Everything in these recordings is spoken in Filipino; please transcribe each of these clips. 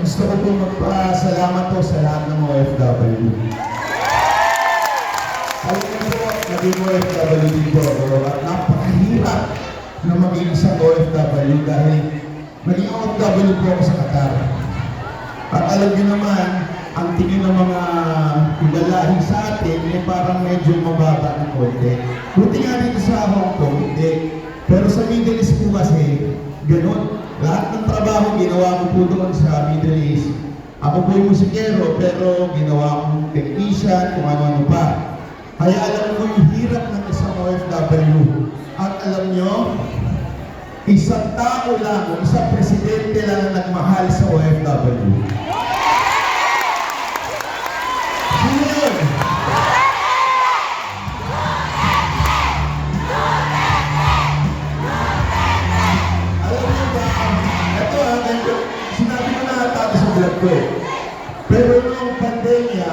gusto ko po magpasalamat po sa lahat ng OFW. Alam niyo po, naging OFW dito ako at napakahirap na maging isang OFW dahil naging OFW po ako sa Qatar. At alam niyo naman, ang tingin ng mga ilalahi sa atin ay parang medyo mababa ng konti. Buti nga dito sa Hong Kong, hindi. Pero sa Middle East po kasi, ganun. Lahat ng trabaho ginawa ko po doon sa Middle East. Ako po yung musikero, pero ginawa kong technician, kung ano-ano pa. Kaya alam ko yung hirap ng isang OFW. At alam nyo, isang tao lang, o isang presidente lang ang nagmahal sa OFW. Sino yun? Sinabi ko na ata sa vlog ko eh. Pero noong pandemya,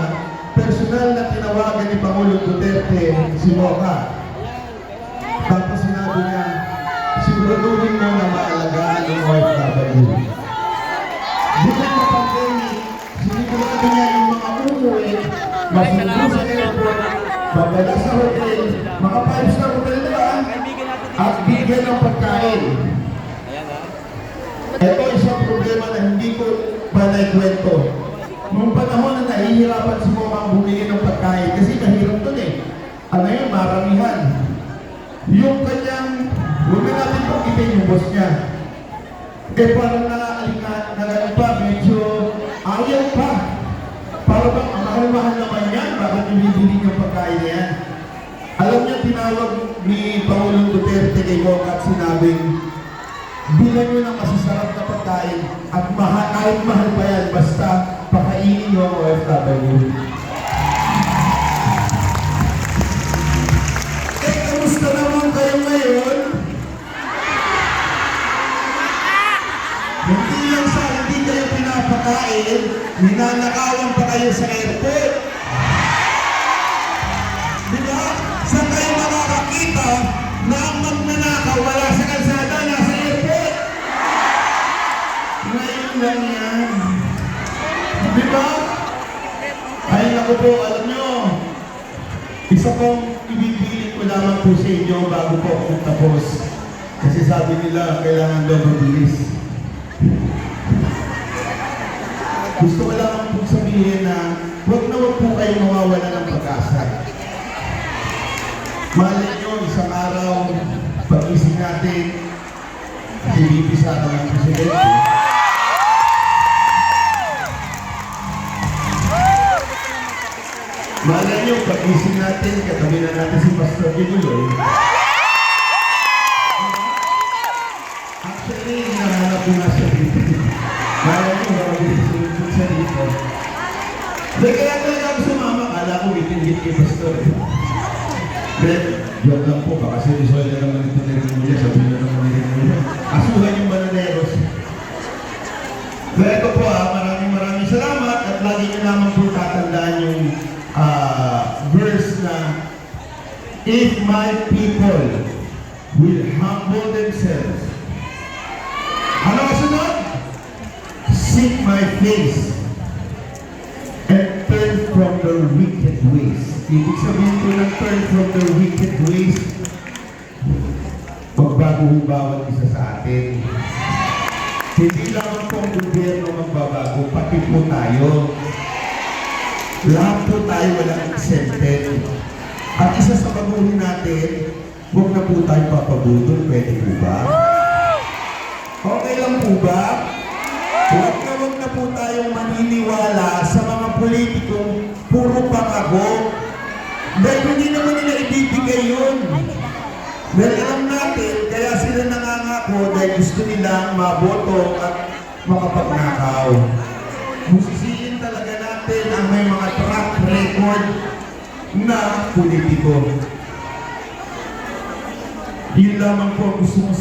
personal na tinawagan ni Pangulong Duterte si Mocha. Tapos sinabi niya, siguraduhin mo na maalagaan ng OFW. Dito sa pandemic, sinigurado niya yung mga umuwi, masundo sa airport, babala sa hotel, mga 5-star hotel na ba? At bigyan ng pagkain. Ito isang problema na hindi ko ba naikwento. Noong panahon na nahihirapan si Mocha bumili ng pagkain kasi mahirap doon eh. Ano yun, maramihan. Yung kanyang, huwag na natin pakitin yung boss niya. Eh parang nakaalikan pa, medyo ayaw pa. Para bang ang mahal-mahal naman yan, bakit bibili niyang pagkain na yan? Alam niya, tinawag ni Pangulong Duterte kay Mocha at sinabing, bilan nyo ng masasarap na pagkain at kahit mahal pa yan, basta pakainin nyo ang OFW. Eh, kamusta naman kayo ngayon? Hindi lang sa hindi kayo pinapakain, ninanakawan pa kayo sa airport. Diba? Saan kayo makakakita na ang magnanakaw wala sa kalsada, nasa airport? Ngayon lang yan. Diba? Ay naku po, alam nyo, isa pong ibibiling ko lamang po sa inyo bago po ako tapos. Kasi sabi nila, kailangan daw mabilis. Gusto ko lamang po sabihin na huwag po kayo mawawala ng pag-asa. Malay nyo, isang araw, pag-isip natin, sinipisa ka ng presidente. Malay nyo, pag-isip natin, katabi na natin si Pastor Gibuloy. Actually, hinahanap ko nga siya dito. Malay nyo, makapagsisunod siya dito. Kaya talaga ako sumama, kala ko bitin-git kay Pastor. Pero, joke lang po, baka sinusoy na naman ito niya, sabihin na naman niya. Asuhan yung bananeros. Pero ito po maraming salamat at lagi nyo naman po tatandaan yung verse na, if my people will humble themselves, ano kasunod? Seek my face and turn from the wicked ways. Ibig sabihin ko ng turn from the wicked ways, magbago ang bawat isa sa atin. Hindi lang po ang gobyerno magbabago, pati po tayo. Lahat po tayo walang exempted. At isa sa baguhin natin, huwag na po tayo papabudol, pwede po ba? Okay lang po ba? Huwag na po tayong maniniwala sa mga politikong puro pangako. Dahil hindi naman nila ibibigay yun. Dahil alam natin, kaya sila nangangako dahil gusto nilang maboto at makapagnakaw. Musisiin talaga natin ang may mga track record na politiko. Yun lamang po gusto mo